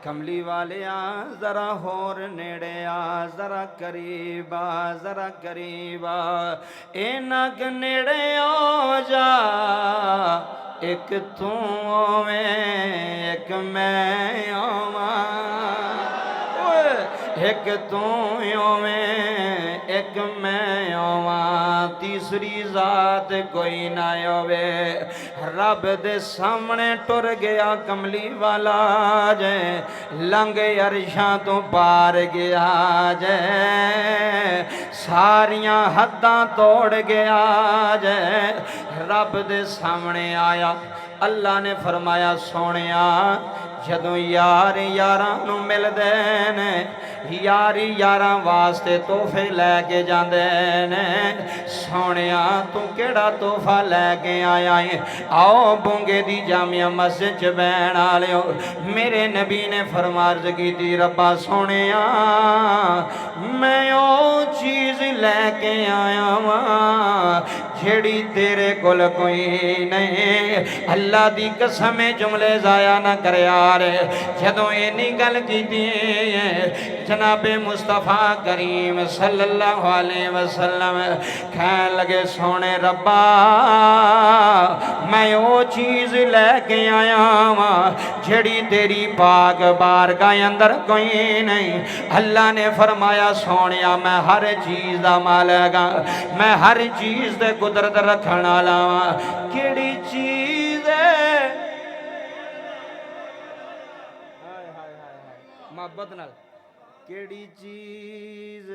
कमली वाले आ जरा होर नेड़े आ, जरा करीब आ, जरा करीब आ, इनक नेड़े हो जा। एक तू ओवें एक मैं ओवां, एक तू ओवें एक मैं ओवां, तीसरी जात कोई ना होवे। रब दे सामने टुर गया कमली वाला जे, लंघ अरशां तो पार गया जे, सारियां हद्दां तोड़ गया जे। रब दे सामने आया, अल्लाह ने फरमाया सोनिया जदों यार यारां नूं मिलदे ने, यारी यारां वास्ते तोहफे लैके जांदे ने। सोनिया तू केड़ा तोहफा लैके आया है? आओ बूंगे दी जामिया मस्जिद च बैण आलियो, मेरे नबी ने फरमार्ज की थी रब्बा सोनिया मैं ओ चीज़ लैके आया वां जेड़ी तेरे कोल कोई नहीं। अल्लाह दी कसम जुमले जाया ना कर यार। जदों इन्नी गल कीती जनाबे मुस्तफा करीम सल्लल्लाहु अलैहि वसल्लम कहन लगे सोने रब्बा मैं ओ चीज़ लैके आया वां जेड़ी तेरी पाक बारगाह अंदर कोई नहीं। अल्लाह ने फरमाया सोनिया मैं हर चीज़ दा मालिक हां, मैं हर चीज़ दे कुदरत रखण वाला वां। केड़ी चीज़ है मोहब्बत नाल, केड़ी चीज़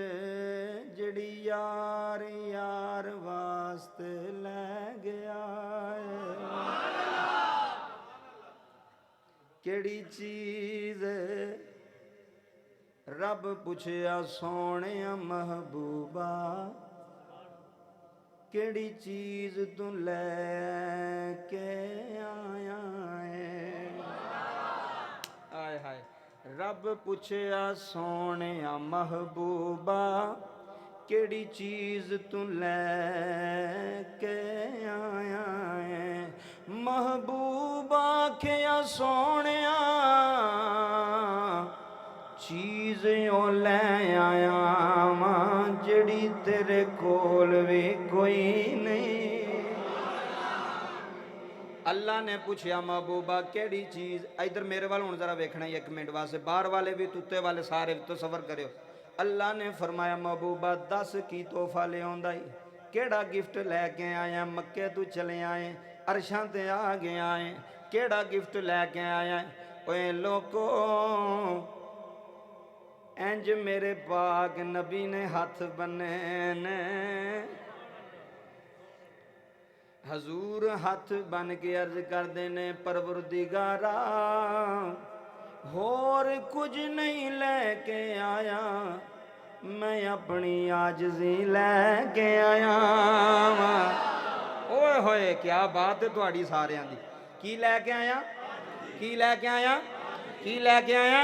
जड़ी यार यार वास्ते लै गया है? केड़ी चीज़ रब पुछया सोने महबूबा केड़ी चीज़ तू लैके आया है? आय हाय रब पुछया सोने महबूबा केड़ी चीज़ तू लैके आया है? महबूबा आखिया सोने चीज़ ओ लै आया वां जड़ी तेरे कोल भी कोई नहीं। अल्लाह ने पूछया महबूबा केड़ी चीज़, इधर मेरे वाल हुण जरा वेखना ही एक मिनट वास्ते, बाहर वाले भी तुत्ते वाले सारे तो सबर करियो। अल्लाह ने फरमाया महबूबा दस की तोहफा ले आंदा ही, केड़ा गिफ्ट लैके आया? मक्के तू चले आए, अरशां ते आ गया है, केड़ा गिफ्ट लैके आया? ओए लोको इंज मेरे पाक नबी ने हथ बने ने, हजूर हथ बन के अर्ज करते ने परवरदिगारा होर कुछ नहीं लैके आया, मैं अपनी आजजी लैके आया। ओए होए क्या बात है तुहाडी सारियां दी। की लैके आया? की लैके आया? की लैके आया?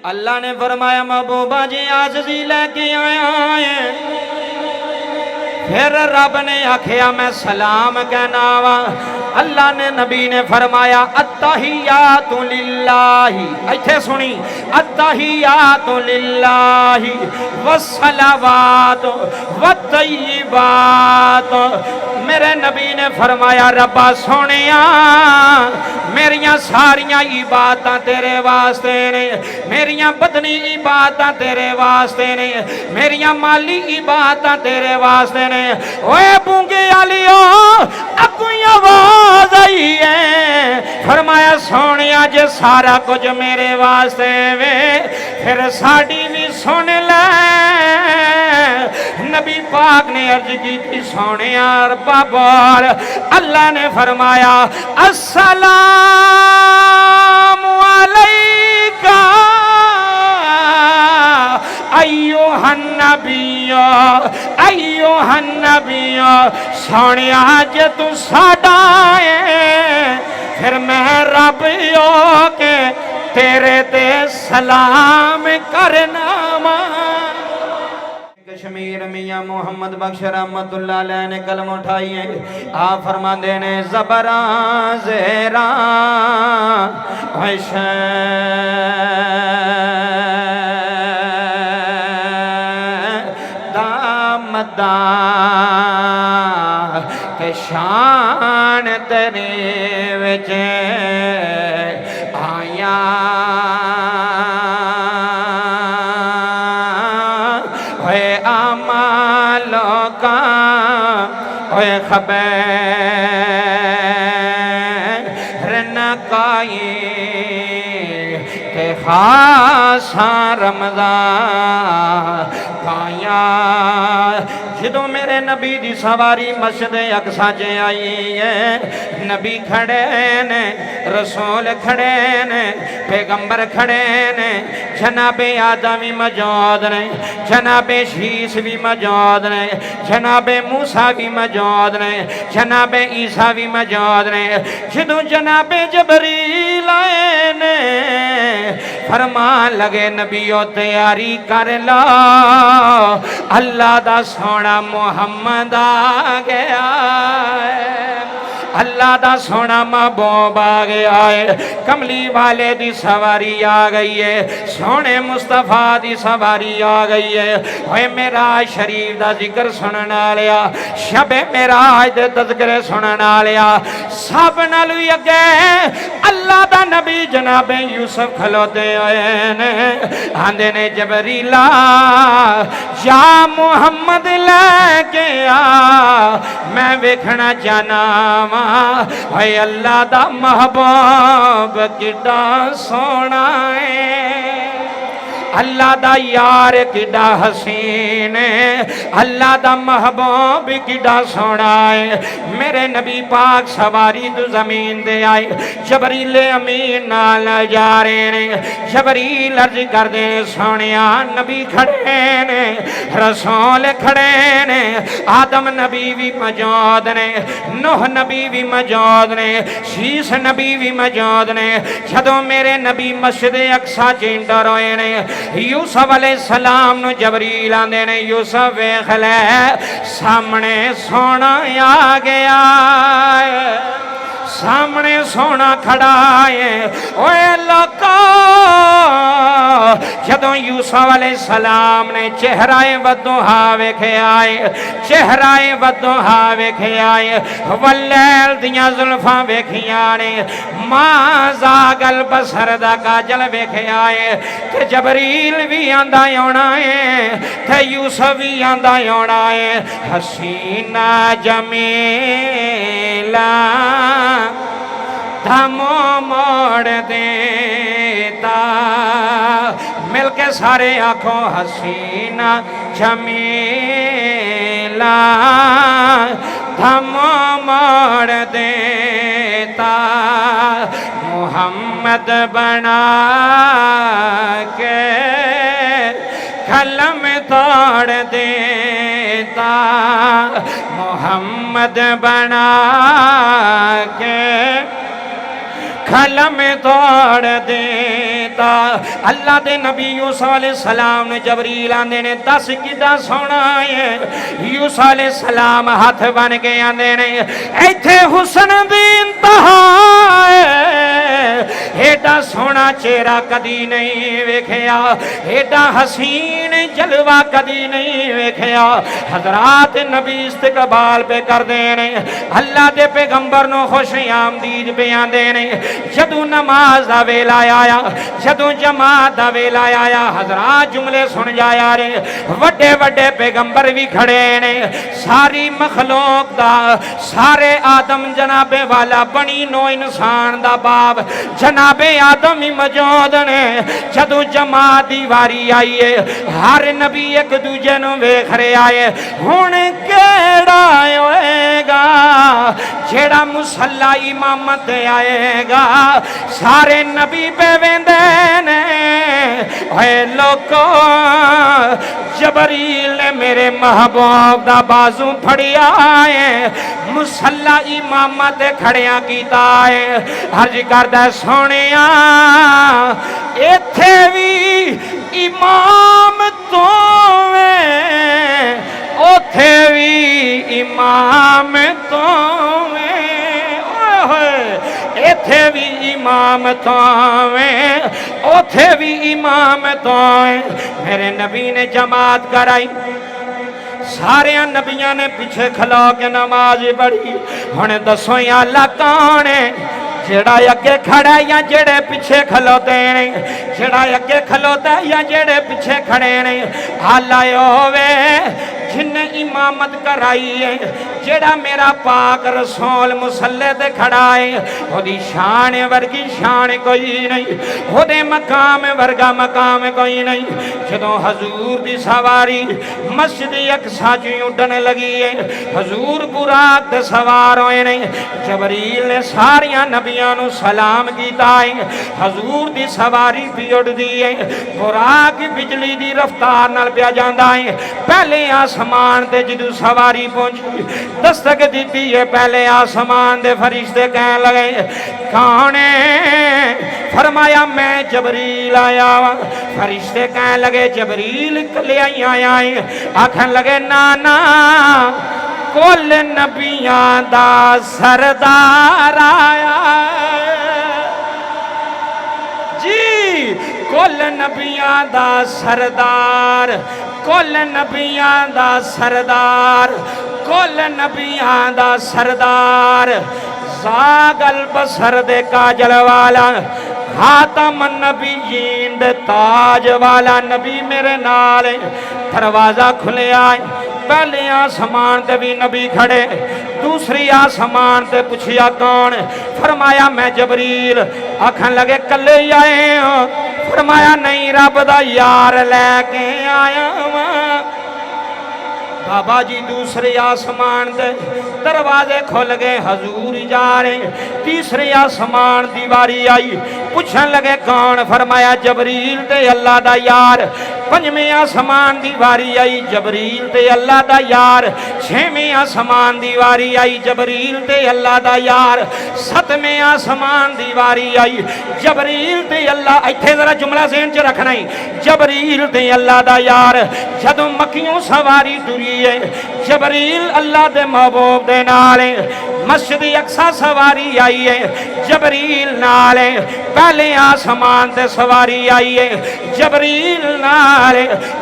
अल्लाह ने फरमाया महबूबा जी आजजी लैके आया है। फिर रब ने आखिया मैं सलाम कहना वा। अल्लाह ने नबी ने फरमाया अत्तहियातु लिल्लाही, इत्थे सुनी अत्तहियातु लिल्लाही वस्सलावातु वत्तय्यिबात। मेरे नबी ने फरमाया रब्बा सोनिया मेरिया सारिया इबादतां तेरे वास्ते ने, मेरिया बदनी इबादतां तेरे वास्ते ने, मेरिया माली इबादतां तेरे वास्ते ने। ओए बूंगे आलियो अगों आवाज आई है, फरमाया सोनिया जे सारा कुछ मेरे वास्ते वे फिर साड़ी भी सुन ले। नबी पाक ने अर्ज की थी सोनिया बाबर। अल्लाह ने फरमाया अस्सलामु अलैका अय्युहन नबिय्या अय्युहन नबिय्या। सोनिया जे तू साडा है फिर मैं रब हो के तेरे ते सलाम करना वा। कश्मीर मियां मोहम्मद बख्श रहमतुल्लाह अलैह ने कलम उठाई है। आप फरमाते ने ज़बरा ज़ेरा खुदा के शान तेरे विच आया होए आमा लोका होए खबर न कोई के खासा रमज़ान पाया जदों मेरे नबी दी सवारी मस्जिद अक्सा च आई है नबी खड़े ने रसूल खड़े ने पैगंबर खड़े ने जनाबे आदम भी मौजूद ने जनाबे शीस भी मौजूद ने जनाबे मूसा भी मौजूद ने जनाबे ईसा भी मौजूद ने जदों जनाबे जबरील आए ने फरमान लगे नबीओ तैयारी कर लो अल्लाह दा सोना मुहम्मद आ गया अल्लाह दा सोना महबूब आ गया है कमली वाले दी सवारी आ गई है सोने मुस्तफा दी सवारी आ गई है ओए मेराज शरीफ दा जिक्र सुनने वालिया शबे मेराज दे तज़किरे सुनने वालिया सब नालों अगे अल्लाह दा नबी जनाबे यूसुफ खलोते होए ने आंदे ने जबरीला या मुहम्मद लेके आ मैं वेखना चाहना है अल्लाह दा महबूब किड्डा सोना है अल्लाह दा यार किड्डा हसीन है अल्लाह दा महबूब किड्डा सोना है मेरे नबी पाक सवारी तो जमीन दे आए जबरील अमीन नाल जा रहे ने जबरील अर्ज करदे सोनिया नबी खड़े ने रसूल खड़े ने आदम नबी भी मौजूद ने नूह नबी भी मौजूद ने शीस नबी भी मौजूद ने जदों मेरे नबी मस्जिद अक्सा च इंटर होए ने यूसुफ अलैहिस्सलाम नु जबरील आंदे ने यूसुफ वेख ले सामने सोना आ गया सामने सोना खड़ा है ओए लोका जदों यूसुफ अलैहिस्सलाम ने चेहराए वदुहा वेखे आए चेहराए वदुहा वेखे आए वल्लैल दियां जुल्फां वेखियां ने मां जागल बसर दा काजल वेखे आए ते जबरील भी आंदा होना है ते यूसुफ भी आंदा होना है हसीना जमीला धमो मोड़ देता मिलके सारे आंखों हसीना जमीला धमो मोड़ देता मुहम्मद बना के कलम तोड़ देता मोहम्मद बना के कलम तोड़ देता अल्लाह दे नबी यूसुफ अलैहिस्सलाम ने जबरील आंदे ने दस किदा सोना है यूसुफ अलैहिस्सलाम हाथ बन के आंदे ने इत्थे हुस्न दी इंतहा एडा सोना चेहरा कदी नहीं वेखिया एडा हसीन जलवा कदी नहीं वेखिया हजरात नबी इस्तकबाल पे कर देने अल्लाह दे पैगंबर नो खुश आमदीद पे आंदे ने जदों नमाज दा वेला आया जदों जमात दा वेला आया हजरात जुमले सुन जाया रे वड्डे वड्डे पैगंबर भी खड़े ने सारी मखलूक दा सारे आदम जनाबे वाला बनी नो इंसान दा बाप जनाबे आदम ही मौजूद ने जदों जमात दी वारी आई है हर नबी एक दूजे नु वेख रहे आए हुण केड़ा होएगा जेड़ा मुसल्ला इमामत आएगा सारे नबी पे वेंदे ने ओए लोको जबरील ने मेरे महबूब दा बाजू फड़िया है मुसल्ला इमामत खड़िया कीता है अर्ज करदा सोनिया इत्थे भी इमाम तो ओथे भी इमाम तो इत्थे भी इमाम तो ओथे भी इमाम तो मेरे नबी ने जमात कराई सारे नबियां ने पिछे खलो के नमाज पढ़ी। हुण दसो या अल्लाह कौन है, जेड़ा अगे खड़ा या जेड़े पिछे खलोते ने, जेड़ा अगे खलोता या जेड़े पिछे खड़े ने। हाल आयो वे जिन्हें इमामत कराई है, जेड़ा मेरा पाक रसूल मुसल्ले ते खड़ा है, ओदी शान वर्गी शान कोई नहीं, ओदे मकाम वर्गा मकाम कोई नहीं। जदों हजूर दी सवारी मस्जिद अक्सा च उड़न लगी है, हजूर बुराक ते सवार होए ने, जबरील ने सारिया नबियां नू सलाम कीता है। हजूर दी सवारी भी उड़दी है, बुराक बिजली दी रफ्तार नाल पिया जांदा है। पहले आसमान ते जदों सवारी पहुंची, दस्तक दी है पहले आसमान दे फरिश्ते कहन लगे कौन है? फरमाया मैं जबरील आया वा। फरिश्ते कहन लगे जबरील कले आया है। आखन लगे ना ना कुल नबियां दा सरदार आया जी, कुल नबियां दा सरदार, कुल नबियां दा सरदार, कुल नबियां दा सरदार। जागल बसर दे काजल वाला, खातम नबीयीन दे ताज वाला नबी मेरे नाल। दरवाजा खुलिया, पहले आसमान ते भी नबी खड़े, दूसरी आसमान ते पुछिया कौन? फरमाया मैं जबरील। आखन लगे कले ही आए हो? फरमाया नहीं रब दा यार लैके आया वा। बाबा जी दूसरे आसमान दे दरवाजे खुल गए, हजूर जा रहे। तीसरे आसमान दी वारी आई, पूछन लगे कौन? फरमाया जबरील ते अल्लाह दा यार। पंजवें आसमान दी वारी आई, जबरील ते अल्लाह दा यार। छेवें आसमान दी वारी आई, जबरील ते अल्लाह दा यार। सतवें आसमान दी वारी आई, जबरील ते अल्लाह। इत्थे जरा जुमला ज़हन च रखना ही, जबरील ते अल्लाह दा यार। जदों मक्कियों सवारी तुरी है, जबरील अल्लाह दे महबूब दे नाल। मस्जिद अक्सा सवारी आई है, जबरील नाल। पहले आसमान ते सवारी आई है, जबरील नाल।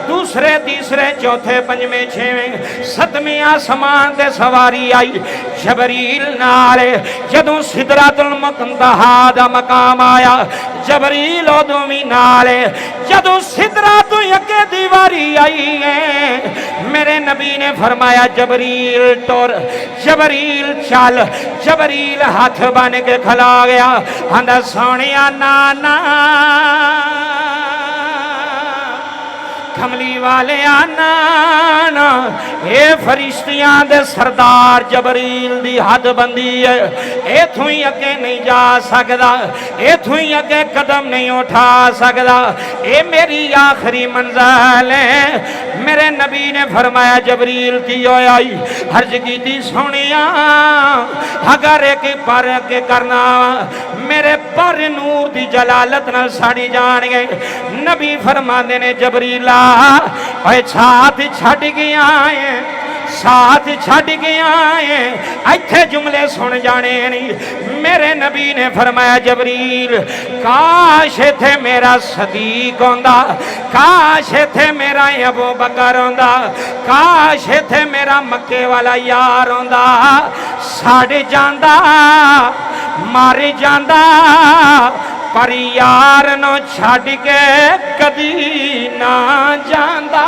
दूसरे तीसरे चौथे पंजवें छेवें सतवें आसमान ते सवारी आई, जबरील नाल। जदों सिदरतुल मुंतहा दा मकाम आया, जबरील उदों भी नाल। जदों सिदरा तो अगे दी वारी आई है, मेरे नबी ने फरमाया जबरील टुर, जबरील चल। जबरील हाथ बन के खला गया, आंदा सोनिया नाना कमली वाले आना, ये फरिश्तियां दे सरदार जबरील दी हद बंदी है। इथों ही अगे नहीं जा सकदा, इथों ही अगे कदम नहीं उठा सकदा, ये मेरी आखिरी मंजिल है। मेरे नबी ने फरमाया जबरील की होया? अर्ज की सोनिया अगर एक पर अगे करना मेरे पर नूर दी जलालत नाल साड़ी जान गए। नबी फरमाते ने जबरीला साथ छड़ गया है, साथ छड़ गया है। इत्थे जुमले सुन जाने नहीं। मेरे नबी ने फरमाया जबरील काश इत्थे मेरा सदीक होंदा, काश इत्थे मेरा अबू बकर होंदा, काश इत्थे मेरा मक्के वाला यार होंदा। सड़ जांदा मर जांदा, पर यार नो छड़ के कदी ना जांदा।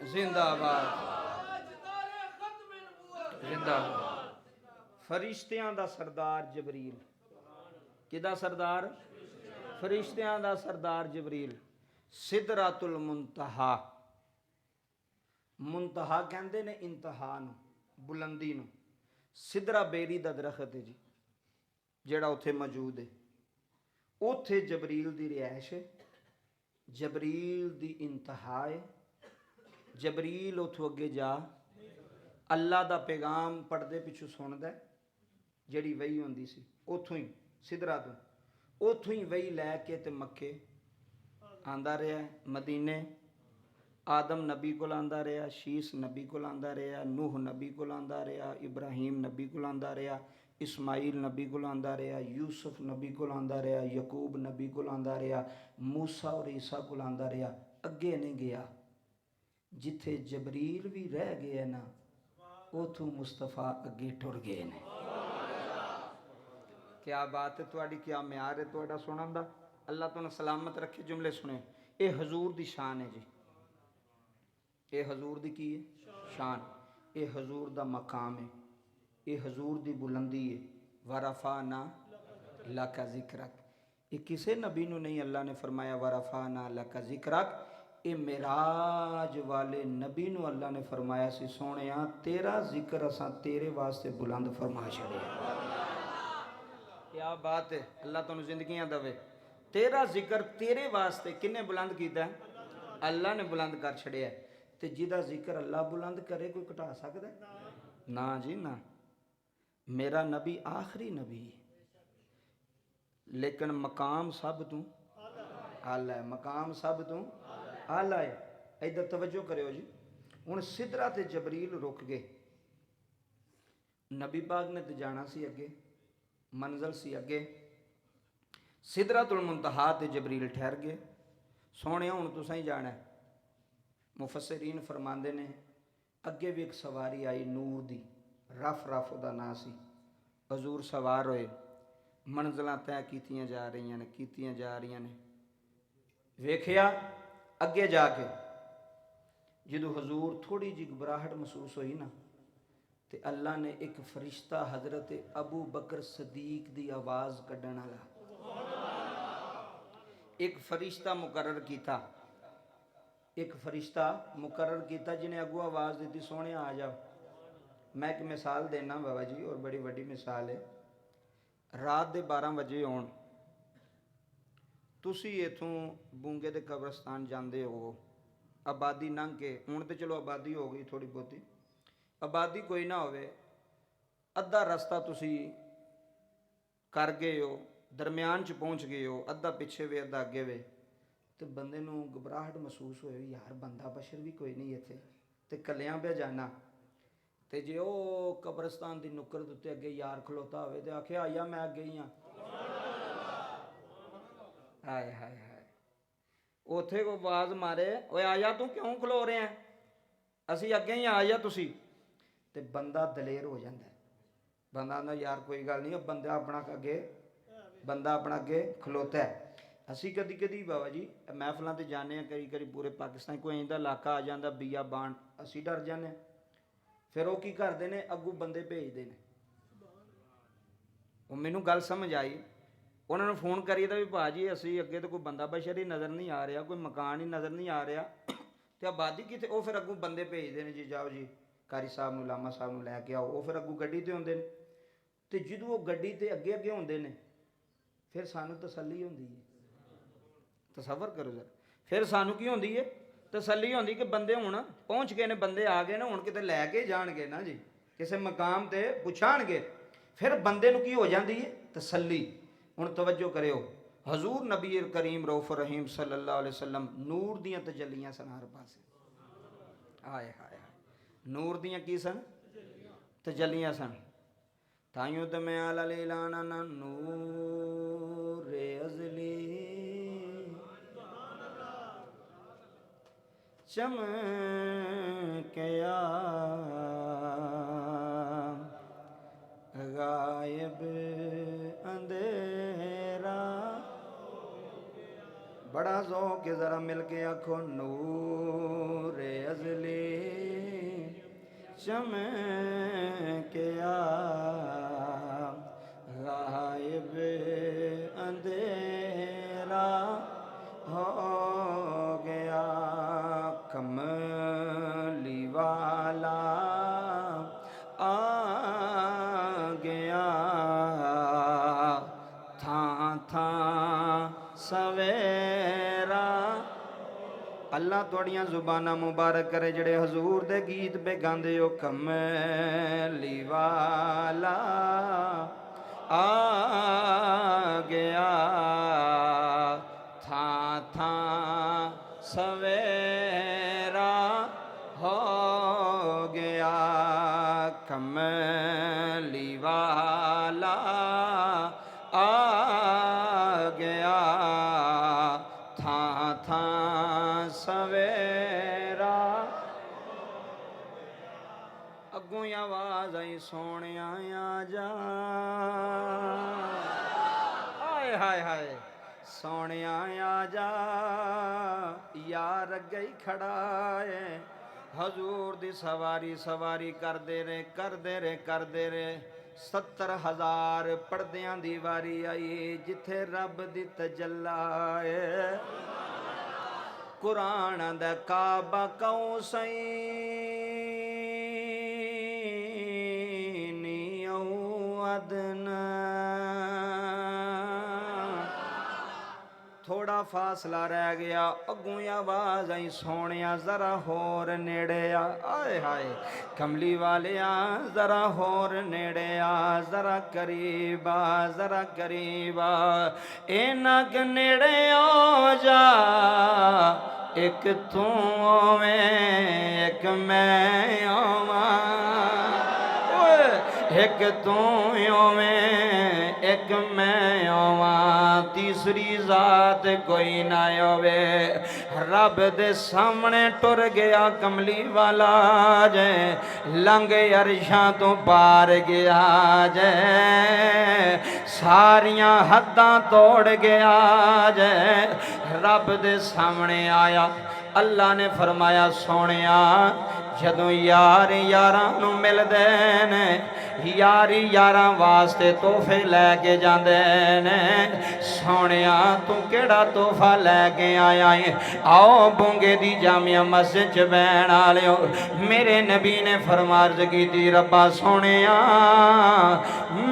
जिंदाबाद जिंदाबाद। फरिश्तियां दा सरदार जबरील, किदा सरदार? फरिश्तियां दा सरदार जबरील। सिदरतुल मुंतहा, मुंतहा कहंदे ने इंतहा नूं, बुलंदी नूं। सिदरा बेरी दा दरखत है जी, जेड़ा उत्थे मौजूद है। उत्थे जबरील दी रिहाइश है, जबरील दी इंतहा है। जबरील उथों अगे जा अल्लाह दा पैगाम पढ़दे पिछू सुनदा है, जिहड़ी वही होंदी सी उथों ही सिदरा तो, उथों ही वही लैके ते मक्के आंदा रहा मदीने, आदम नबी को आंदा रहा, शीस नबी को आंदा रहा, नूह नबी को आंदा रहा, इब्राहीम नबी को आंदा रहा, इस्माइल नबी को आंदा रहा, यूसुफ नबी को आंदा रहा, यकूब नबी को आंदा रहा, मूसा और ईसा को आंदा रहा। अगे नहीं गया, जिथे जबरील भी रह गए ना उथों मुस्तफा अगे टुर गए ने। क्या बात है तुहाडी, क्या म्यार है तुहाडा सुनन दा। अल्लाह तुहानू सलामत रखे। जुमले सुने, ये हजूर दी शान है जी, ये हजूर दी की है शान, ये हजूर दा मकाम है, ये हजूर दी बुलंदी है। वरफाना लका जिक्रक, ये किसे नबी नू नहीं अल्लाह ने फरमाया वरफाना लका जिक्रक, ये मेराज वाले नबी नू अल्लाह ने फरमाया सी सोहणिया तेरा जिक्र असां तेरे वास्ते बुलंद फरमा छड़िया। क्या बात है, अल्लाह तुहानू जिंदगियां दवे। तेरा जिक्र तेरे वास्ते किन्ने बुलंद कीता है? अल्लाह ने बुलंद कर छड़िया। ते जिदा जिक्र अल्लाह बुलंद करे कोई घटा सकदा है? ना जी ना। मेरा नबी आखिरी नबी है, लेकिन मकाम सब तू आला है, मकाम सब तू आला है। इधर तवज्जो करियो जी। हुण सिदरा ते जबरील रुक गए, नबी पाक ने तो जाना सी अगे, मंजिल सी अगे। सिदरतुल मुंतहा ते जबरील ठहर गए। सोहणिया हुण तुसां ही जाना है। मुफस्सिरीन फरमांदे ने अगे भी एक सवारी आई नूर दी, रफ रफ उहदा नां सी। हजूर सवार होए, मंजिलां तय कीतियां जा रही ने, कीतियां जा रही ने। वेखिया अगे जाके जदों हजूर थोड़ी जी घबराहट महसूस हुई ना, ते अल्लाह ने एक फरिश्ता हजरत अबू बकर सदीक दी आवाज़ कढ़ण वाला एक फरिश्ता मुकर्रर किया, एक फरिश्ता मुकर्रर किया जिन्हें अगू आवाज़ दी सोहणे आ जाओ। मैं एक मिसाल देना बाबा जी, और बड़ी वड्डी मिसाल है। रात के 12 बजे आउण, तुसी इथों बूंगे दे कब्रस्तान जाते हो, आबादी लंघ के, हुण तो चलो आबादी हो गई थोड़ी बहुती, आबादी कोई ना होवे, अद्धा रस्ता तुसी कर गए हो, दरम्यान च पहुँच गए हो, अद्धा पिछे वे अद्धा अगे वे, तो बंदे नूं घबराहट महसूस होए यार बंदा बशर भी कोई नहीं इत्थे, ते कलियां पे जाना। ते जे ओ कब्रस्तान की नुक्कर दे उत्ते अगे यार खलोता होवे ते आखे आया मैं अगे ही हाँ, हाय हाय हाय, उत्थे को आवाज़ मारे ओए आया तू क्यों खलो रहे हैं, असी अगे ही आया तुसी, ते बंदा दलेर हो जाता है। बंदा आंदा यार कोई गल नहीं, बंदा अपना अगे, बंदा अपना अगे खलोता है। असी कदी कदी बाबा जी महफलों से जाने, कई कई पूरे पाकिस्तान कोई इंदा इलाका आ जाता बिया बाण, असी डर जाने। फिर वो की करते हैं अगू बंदे भेजते हैं। वो मैनू गल समझ आई, उन्होंने फोन करिए भी भाजी असी अगे तो कोई बंदा बशर ही नज़र नहीं आ रहा, कोई मकान ही नज़र नहीं आ रहा, तो आबादी कितने। वो फिर अगू बंदे भेजते हैं जी जाओ जी कारी साहब नूं लामा साहब नूं लैके आओ। वो फिर अगू गड्डी ते आउंदे ने, ते जदों वो गड्डी ते अगे अगे होंदे ने फिर सानू तसल्ली होंदी है। तसव्वुर करो जरा, फिर सानू की होंदी है? तसल्ली होंदी कि बंदे हुण पहुँच गए ने, बंदे आ गए ना, हुण किते लैके जाणगे ना जी, किसी मकाम ते पुछाणगे। फिर बंदे नूं की हो जाती है? तसल्ली। हुण तवज्जो करियो, हजूर नबी करीम रऊफ रहीम सल्लल्लाहु अलैहि वसल्लम नूर दियां तजल्लियां सन हर पासे। हाय हाय हाय, नूर दियां की सन? तजल्लियां सन। ताइयों तो मैं आला ले लाना ना नूर अजली चमकया गायब अंधेरा। बड़ा ज़ौक़ के ज़रा मिल के आखो नूर अजली चमकया गायब अंधेरा हो गया। कमली वाला आ गया, था था सवेरा। अल्लाह तुहाड़ियां जुबाना मुबारक करे जड़े हजूर दे गीत पे गांदे हो। कमली वाला आ गया, था सवेरा हो गया, कमली वाला आ गया, था था सवेरा। अगों आवाज आई सोने आ जा, हाय हाय हाय सोने आ जा, यार अगे ही खड़ा है, हजूर दी सवारी सवारी करदे रे करदे रे करदे रे। 70,000 पर्दियां दी वारी आई, जिथे रब दी तजल्ला है। कुरान दा काबा कौसैनी अदना, थोड़ा फासला रह गया, अगों आवाज आई सोनिया जरा होर नेड़े आ। आए हाय कमली वाले आ, जरा होर नेड़े आ, जरा करीब आ, जरा करीब आ, इनक नेड़े आ जा। एक तू में एक मैं आवा, एक तू में एक मैं आवा, तीसरी जात कोई ना आवे। रब दे सामने टुर गया कमली वाला जे, लंघ अरशां तो पार गया जे, सारियां हद्दां तोड़ गया जे। रब दे सामने आया, अल्लाह ने फरमाया सोनिया जदों यार यारां नूं मिलदे ने, यारी यारां वास्ते तोहफे लैके जांदे ने। सोनिया तू केड़ा तोहफा लैके आया है? आओ बूंगे दी जामिया मस्जिद च बैण आलियो, मेरे नबी ने फरमार्ज की रब्बा सोनिया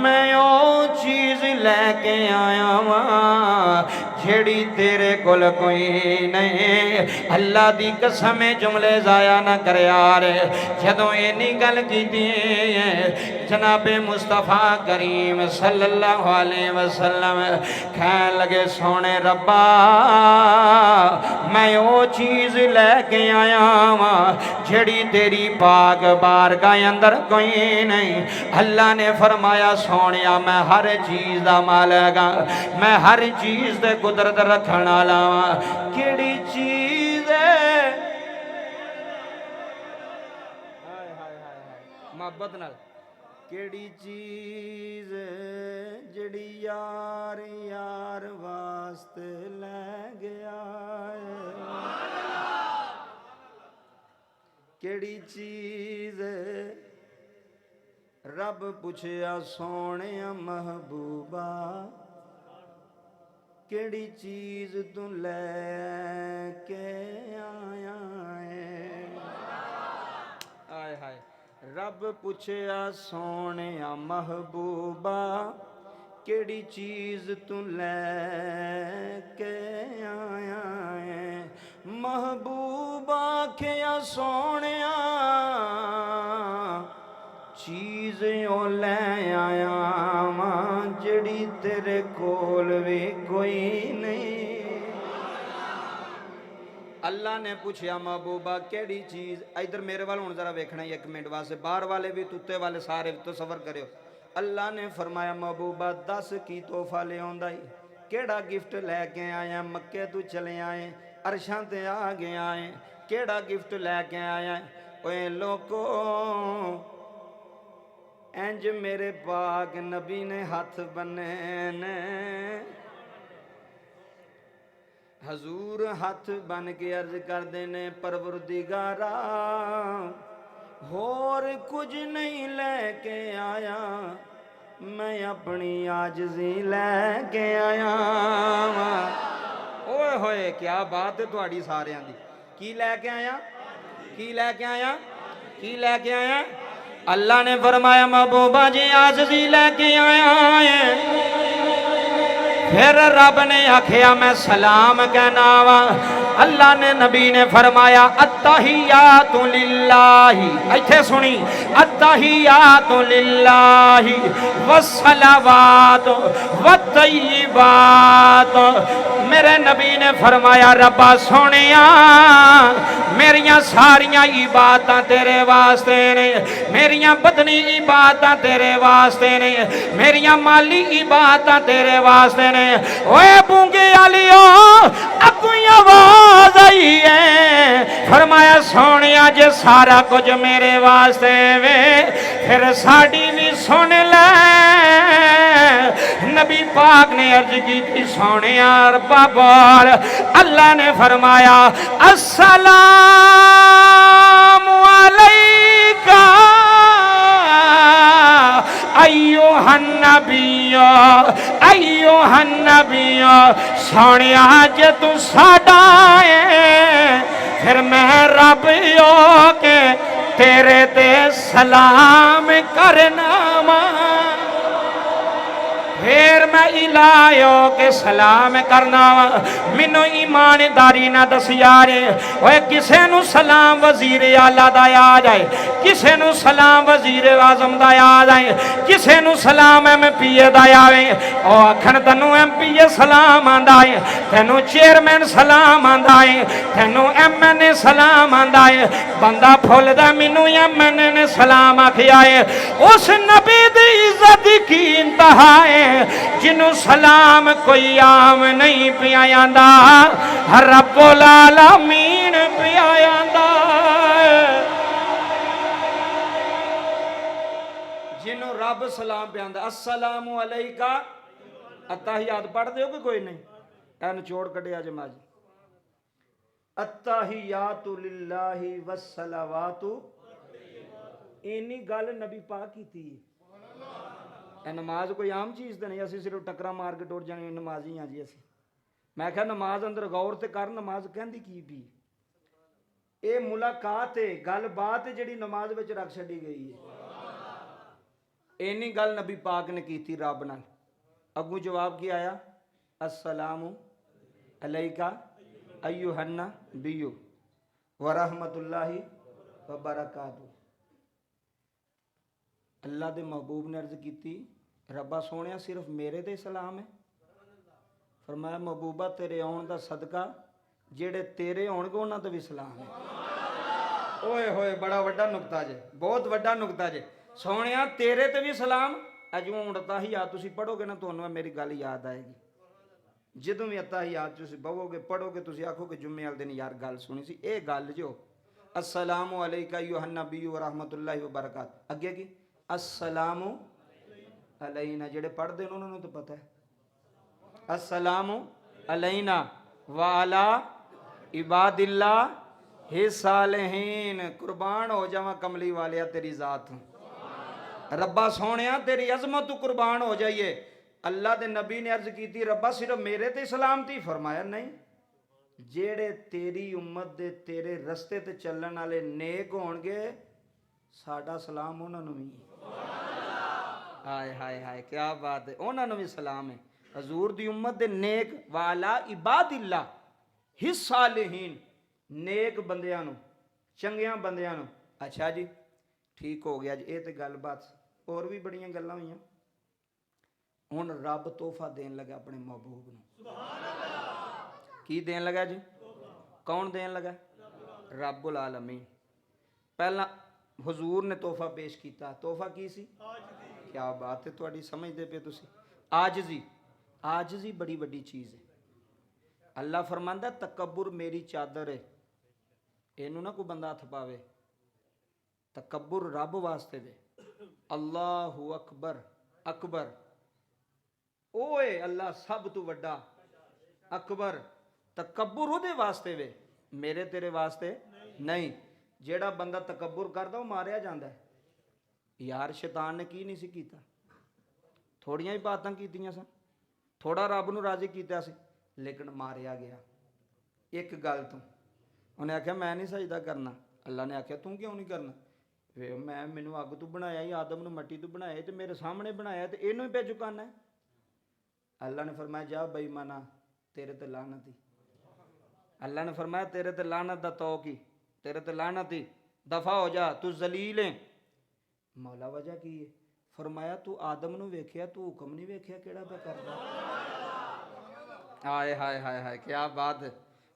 मैं ओ चीज़ लैके आया वां जेड़ी तेरे कोल कोई नहीं। अल्लाह दी कसम जुमले जाया ना कर यार, जदों इन्नी गल कीती जनाबे मुस्तफा करीम सल्लल्लाहु अलैहि वसल्लम कहन लगे सोने रब्बा मैं ओ चीज़ लैके आया वां जेड़ी तेरी पाक बारगाह अंदर कोई नहीं। अल्लाह ने फरमाया सोनिया मैं हर चीज़ दा मालिक हां, मैं हर चीज़ दे कुदरत रखण वाला वां। केड़ी चीज़ है मोहब्बत नाल, केड़ी चीज़ जड़ी यार यार वास्ते लै गया है? केड़ी चीज़ रब पुछया सोने महबूबा केड़ी चीज़ तू लैके आया है? आय हाय रब पुछया सोने महबूबा केड़ी चीज़ तू लैके आया है? महबूबा आखिया सोने चीज़ ओ लै आया वां जड़ी तेरे कोल भी कोई नहीं। अल्लाह ने पूछया महबूबा केड़ी चीज़, इधर मेरे वाल हुण जरा वेखना ही एक मिनट वास्ते, बाहर वाले भी तुत्ते वाले सारे तो सफर करियो। अल्लाह ने फरमाया महबूबा दस की तोहफा ले आंदा ही, केड़ा गिफ्ट लैके आया? मक्के तू चले आए अरशां ते आ गया है, केड़ा गिफ्ट लैके आया? ओए लोको इंज मेरे पाक नबी ने हाथ बने ने, हजूर हाथ बन के अर्ज करते ने परवरदिगारा होर कुछ नहीं लैके आया, मैं अपनी आजजी लैके आया। ओए होए क्या बात है तुहाडी सारियां दी। की लैके आया? की लैके आया? की लैके आया? अल्लाह ने फरमाया महबूबा जी आजजी लैके आया है। फिर रब ने आखिया मैं सलाम कहना वा। अल्लाह ने नबी ने फरमाया अत्तहियातु लिल्लाही, इत्थे सुनी अत्तहियातु लिल्लाही वस्सलावातु वत्तय्यिबात मेरे नबी ने फरमाया रब्बा सोनिया मेरिया सारिया इबादतां तेरे वास्ते ने, मेरिया बदनी इबादतां तेरे वास्ते ने, मेरिया माली इबादतां तेरे वास्ते ने। ओए बूंगे आलियो अगू आवाज आई है, फरमाया सोनिया जे सारा कुछ मेरे वास्ते वे फिर साड़ी भी सुन ले। नबी पाक ने अर्ज की थी सोनिया रब्बा बोल। अल्लाह ने फरमाया अस्सलामु अलैका अय्युहन नबियो अय्युहन नबियो। सोनिया जे तू साडा है फिर मैं रब हो के तेरे ते सलाम करना वा, फिर मैं इलायो के सलाम करना वा। मैनू ईमानदारी ना दस यार, ओए किसे नू सलाम वजीर आला दा आ जाए, किसे नू सलाम वजीर आजम दा आ जाए, किसे नू सलाम MP दा आवे ओ आखन तैनू MP सलाम आंदा है, तैनू चेयरमैन सलाम आंदा है, तैनू MNA सलाम आंदा है। बंदा फुलदा मैनू MNA ने सलाम आखिया है। उस नबी दी इज्जत की इंतहा है जिन्हों सलाम कोई आम नहीं पिया जांदा, रब्बुल आलमीन पिया जांदा। जिन्हों रब सलाम पियांदा अस्सलामु अलैका। अत्ताहियात पढ़ दो कि कोई नहीं? ऐ निचोड़ कढ़िया जे माजी अत्ताहियातु लिल्लाहि वस्सलावातु। इन्नी गल नबी पाक कीती। नमाज कोई आम चीज़ तो नहीं, असी सिर्फ टकरा मार के टुर जाने नमाजी हाँ जी असी। मैं क्या नमाज अंदर गौर तो कर, नमाज कहती की भी ये मुलाकात है, गल बात है जी नमाज में रख छड़ी गई है। इन्नी गल नबी पाक ने की थी रब नाल। अगू जवाब की आया अस्सलामु अलैका अय्युहन नबिय्यु व रहमतुल्लाहि व बरकातहू। अल्लाह दे महबूब ने अर्ज की रब्बा सोनिया सिर्फ मेरे ते सलाम है। फरमाया महबूबा तेरे आउण दा सदका जेड़े तेरे होणगे उन्हां ते भी सलाम है। ओए होए बड़ा वड्डा नुकता जे, बहुत वड्डा नुकता जे। सोनिया तेरे ते भी सलाम। अजू हुण अत्ताहियात तुसीं पढ़ोगे ना तुहानूं मेरी गल याद आएगी। जदों भी अत्ताहियात तुसीं बवोगे पढ़ोगे तुसीं आखोगे जुम्मे वाले दिन यार गल सुनी सी। ये गल जो अस्सलामु अलैका अय्युहन नबिय्यु व रहमतुल्लाहि व बरकातहू। अगे की अस्सलामु अलैना। जेड़े पढ़ते हैं उन्होंने तो पता है अस्सलामु अलैना व अला इबादिल्लाहि सालिहीन। कुर्बान हो जावा कमली वालिया तेरी जात, रब्बा सोनिया तेरी अजमत तू कुर्बान हो जाइए। अल्लाह दे नबी ने अर्ज की थी रब्बा सिर्फ मेरे ते सलामती। फरमाया नहीं, जेड़े तेरी उम्मत दे तेरे रस्ते ते चलने वाले नेक होणगे साडा सलाम उन्होंने भी। हाय हाय हाय क्या बात है, उन्होंने भी सलाम है। हजूर दी उम्मत दे नेक वाला इबादिल्ला हिस्सालिहीन नेक बंदियां नूं चंगियां बंदियां नूं। अच्छा जी ठीक हो गया जी। ये तो गलबात और भी बड़ियां गल्लां होईयां। हुण रब तोहफा देन लगा अपने महबूब नूं। की देन लगा जी? कौन देन लगा? रब्बुल आलमीन। पहला हुजूर ने तोहफा पेश किया। तोहफा की सी? क्या बात है, तुहाडी समझदे पे तुसीं। आजजी, आजजी बड़ी वड्डी चीज़ है। अल्लाह फरमांदा तकब्बुर मेरी चादर है, इनू ना कोई बंदा हथ पावे। तकब्बुर रब वास्ते दे। अल्लाहु अकबर, अकबर ओए अल्लाह सब तू वड्डा अकबर। तकब्बुर उहदे वास्ते वे, मेरे तेरे वास्ते नहीं। जेड़ा बंदा तकब्बुर करदा वो मारिया जांदा है। यार शैतान ने की नहीं सी कीता, थोड़ियां ही बातां कीतियां सन, थोड़ा रब नूं राजी कीता सी, लेकिन मारिया गया एक गल तो। उन्हें आख्या मैं नहीं सजदा करना। अल्लाह ने आख्या तू क्यों नहीं करना? वे मैं मैनू अग तू बनाया ही, आदम नूं मट्टी तू बनाया तो मेरे सामने बनाया तो इनू ही पे चुकाना है। अल्लाह ने फरमाया जा बेईमाना तेरे ते लानत ही। अल्लाह ने फरमाया तेरे ते लानत दा तो की, तेरे ते लानत ही, दफा हो जा तू जलील है। मौला वजह की है? फरमाया तू आदम नूं वेख्या, तू हुक्म नहीं वेख्या केड़ा पे करदा। ਹਾਏ ਹਾਏ ਹਾਏ ਹਾਏ, ਕੀ ਬਾਤ ਹੈ।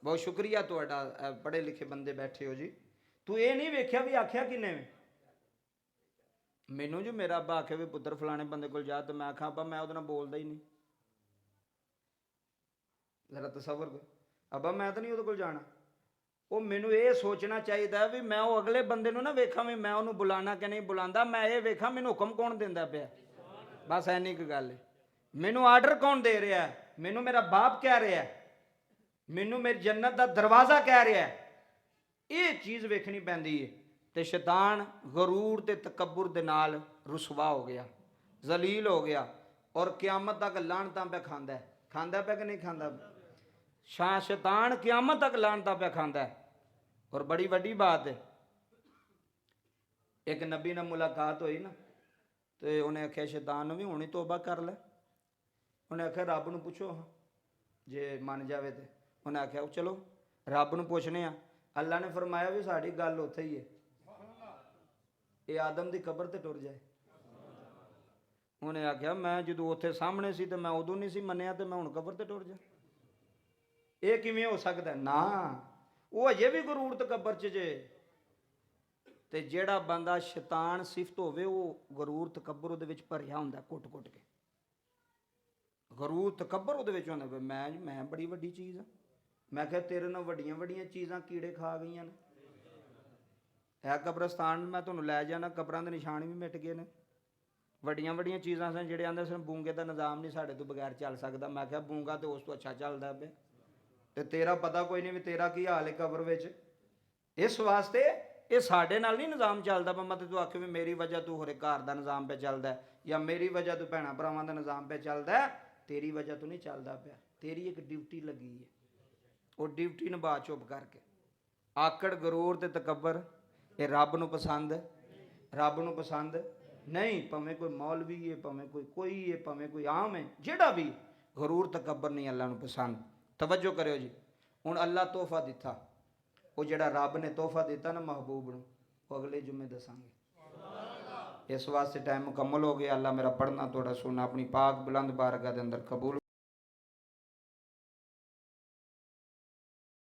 ਬਹੁਤ ਸ਼ੁਕਰੀਆ ਤੁਹਾਡਾ, ਪੜ੍ਹੇ ਲਿਖੇ ਬੰਦੇ ਬੈਠੇ ਹੋ ਜੀ। ਤੂੰ ਇਹ ਨਹੀਂ ਵੇਖਿਆ ਵੀ ਆਖਿਆ ਕਿੰਨੇ ਵੇ ਮੈਨੂੰ, ਜੋ ਮੇਰਾ ਅੱਬਾ ਆਖੇ ਵੀ ਪੁੱਤਰ ਫਲਾਣੇ ਬੰਦੇ ਕੋਲ ਜਾ, ਤੇ ਮੈਂ ਆਖਾਂ ਅੱਬਾ ਮੈਂ ਉਹਦੇ ਨਾਲ ਬੋਲਦਾ ਹੀ ਨਹੀਂ। ਜ਼ਰਾ ਤਸੱਵਰ ਕਰ, ਅੱਬਾ ਮੈਂ ਤਾਂ ਨਹੀਂ ਉਹਦੇ ਕੋਲ ਜਾਣਾ। ਉਹ ਮੈਨੂੰ ਇਹ ਸੋਚਣਾ ਚਾਹੀਦਾ ਵੀ ਮੈਂ ਉਹ ਅਗਲੇ ਬੰਦੇ ਨੂੰ ਨਾ ਵੇਖਾਂ ਵੀ ਮੈਂ ਉਹਨੂੰ ਬੁਲਾਣਾ ਕਿ ਨਹੀਂ ਬੁਲਾਉਂਦਾ, ਮੈਂ ਇਹ ਵੇਖਾਂ ਮੈਨੂੰ ਹੁਕਮ ਕੌਣ ਦਿੰਦਾ ਪਿਆ। ਬਸ ਐਨੀ ਕੁ ਗੱਲ ਹੈ। ਮੈਨੂੰ ਆਰਡਰ ਕੌਣ ਦੇ ਰਿਹਾ, ਮੈਨੂੰ ਮੇਰਾ ਬਾਪ ਕਹਿ ਰਿਹਾ, ਮੈਨੂੰ ਮੇਰੀ ਜੰਨਤ ਦਾ ਦਰਵਾਜ਼ਾ ਕਹਿ ਰਿਹਾ। ਇਹ ਚੀਜ਼ ਵੇਖਣੀ ਪੈਂਦੀ ਹੈ। ਤੇ ਸ਼ੈਤਾਨ ਗਰੂਰ ਤੇ ਤਕੱਬੁਰ ਦੇ ਨਾਲ ਰੁਸਵਾ ਹੋ ਗਿਆ, ਜ਼ਲੀਲ ਹੋ ਗਿਆ, ਔਰ ਕਿਆਮਤ ਤੱਕ ਲਾਹਨਤਾਂ ਪਿਆ ਖਾਂਦਾ। ਖਾਂਦਾ ਪਿਆ ਕਿ ਨਹੀਂ ਖਾਂਦਾ? ਸ਼ੈਤਾਨ ਕਿਆਮਤ ਤੱਕ ਲਾਹਨਤਾਂ ਪਿਆ ਖਾਂਦਾ। ਔਰ ਬੜੀ ਵੱਡੀ ਬਾਤ ਹੈ, ਇੱਕ ਨਬੀ ਨਾਲ ਮੁਲਾਕਾਤ ਹੋਈ ਨਾ, ਤੇ ਉਹਨੇ ਆਖਿਆ ਸ਼ੈਤਾਨ ਨੂੰ ਵੀ ਹੁਣੀ ਤੋਬਾ ਕਰ ਲੈ। ਉਹਨੇ ਆਖਿਆ ਰੱਬ ਨੂੰ ਪੁੱਛੋ ਜੇ ਮੰਨ ਜਾਵੇ ਤੇ। ਉਹਨੇ ਆਖਿਆ ਚਲੋ ਰੱਬ ਨੂੰ ਪੁੱਛਨੇ ਆ। ਅੱਲਾ ਨੇ ਫਰਮਾਇਆ ਵੀ ਸਾਡੀ ਗੱਲ ਉੱਥੇ ਹੀ ਹੈ, ਇਹ ਆਦਮ ਦੀ ਕਬਰ ਤੇ ਟੁਰ ਜਾਏ। ਉਹਨੇ ਆਖਿਆ ਮੈਂ ਜਦੋਂ ਉੱਥੇ ਸਾਹਮਣੇ ਸੀ ਤੇ ਮੈਂ ਉਦੋਂ ਨਹੀਂ ਸੀ ਮੰਨਿਆ, ਤੇ ਮੈਂ ਹੁਣ ਕਬਰ ਤੇ ਟੁਰ ਜਾ। ਇਹ ਕਿਵੇਂ ਹੋ ਸਕਦਾ? ਨਾ, ਉਹ ਅਜੇ ਵੀ ਗਰੂਰ ਤਕੱਬਰ ਚ ਜੇ। ਤੇ ਜਿਹੜਾ ਬੰਦਾ ਸ਼ੈਤਾਨ ਸਿਫਤ ਹੋਵੇ, ਉਹ ਗਰੂਰ ਤਕੱਬਰ ਉਹਦੇ ਵਿੱਚ ਭਰਿਆ ਹੁੰਦਾ, ਕੁੱਟ-ਕੁੱਟ ਕੇ। ਗਰੂਰ ਤਕੱਬਰ ਉਹਦੇ ਵਿੱਚ ਹੁੰਦਾ, ਮੈਂ ਬੜੀ ਵੱਡੀ ਚੀਜ਼ ਆ। ਮੈਂ ਕਿਹਾ ਤੇਰੇ ਨਾਲ ਵੱਡੀਆਂ ਵੱਡੀਆਂ ਚੀਜ਼ਾਂ ਕੀੜੇ ਖਾ ਗਈਆਂ ਨੇ। ਇਹ ਕਬਰਸਤਾਨ ਮੈਂ ਤੁਹਾਨੂੰ ਲੈ ਜਾਣਾ, ਕਬਰਾਂ ਦੇ ਨਿਸ਼ਾਨ ਵੀ ਮਿਟ ਗਏ ਨੇ। ਵੱਡੀਆਂ ਵੱਡੀਆਂ ਚੀਜ਼ਾਂ ਸਨ, ਜਿਹੜੇ ਆਂਦੇ ਸਨ ਬੂੰਗੇ ਦਾ ਨਿਜ਼ਾਮ ਨਹੀਂ ਸਾਡੇ ਤੋਂ ਬਗੈਰ ਚੱਲ ਸਕਦਾ। ਮੈਂ ਕਿਹਾ ਬੂੰਗਾ ਤੇ ਉਸ ਤੋਂ ਅੱਛਾ ਚੱਲਦਾ ਪਿਆ, ਤੇ ਤੇਰਾ ਪਤਾ ਕੋਈ ਨਹੀਂ ਵੀ ਤੇਰਾ ਕੀ ਹਾਲ ਹੈ ਕਬਰ ਵਿੱਚ। ਇਸ ਵਾਸਤੇ ਇਹ ਸਾਡੇ ਨਾਲ ਨਹੀਂ ਨਿਜ਼ਾਮ ਚੱਲਦਾ ਪਿਆ। ਮਤਲਬ ਤੂੰ ਆਖੇ ਵੀ ਮੇਰੀ ਵਜ੍ਹਾ ਤੂੰ ਹੋਰੇ ਘਰ ਦਾ ਨਿਜ਼ਾਮ ਪਿਆ ਚੱਲਦਾ, ਜਾਂ ਮੇਰੀ ਵਜ੍ਹਾ ਤੂੰ ਭੈਣਾਂ ਭਰਾਵਾਂ ਦਾ ਨਿਜ਼ਾਮ ਪਿਆ ਚੱਲਦਾ, ਤੇਰੀ ਵਜ੍ਹਾ ਤੋਂ ਨਹੀਂ ਚੱਲਦਾ ਪਿਆ। ਤੇਰੀ ਇੱਕ ਡਿਊਟੀ ਲੱਗੀ ਹੈ, ਉਹ ਡਿਊਟੀ ਨਿਭਾ ਚੁੱਪ ਕਰਕੇ। ਆਕੜ ਗਰੂਰ ਤੇ ਤਕੱਬਰ ਇਹ ਰੱਬ ਨੂੰ ਪਸੰਦ, ਰੱਬ ਨੂੰ ਪਸੰਦ ਨਹੀਂ। ਭਾਵੇਂ ਕੋਈ ਮੌਲਵੀ ਹੈ, ਭਾਵੇਂ ਕੋਈ ਹੈ, ਭਾਵੇਂ ਕੋਈ ਆਮ ਹੈ, ਜਿਹੜਾ ਵੀ, ਗਰੂਰ ਤਕੱਬਰ ਨਹੀਂ ਅੱਲਾ ਨੂੰ ਪਸੰਦ। ਤਵੱਜੋ ਕਰਿਓ ਜੀ। ਹੁਣ ਅੱਲਾ ਤੋਹਫਾ ਦਿੱਤਾ, ਉਹ ਜਿਹੜਾ ਰੱਬ ਨੇ ਤੋਹਫਾ ਦਿੱਤਾ ਨਾ ਮਹਿਬੂਬ ਨੂੰ, ਉਹ ਅਗਲੇ ਜੁਮੇ ਦੱਸਾਂਗੇ। ਇਸ ਵਾਸਤੇ ਟਾਈਮ ਮੁਕੰਮਲ ਹੋ ਗਿਆ। ਅੱਲਾ ਮੇਰਾ ਪੜ੍ਹਨਾ ਤੁਹਾਡਾ ਸੁਣਨਾ ਆਪਣੀ ਪਾਕ ਬੁਲੰਦ ਬਾਰਗਾਹ ਦੇ ਅੰਦਰ ਕਬੂਲ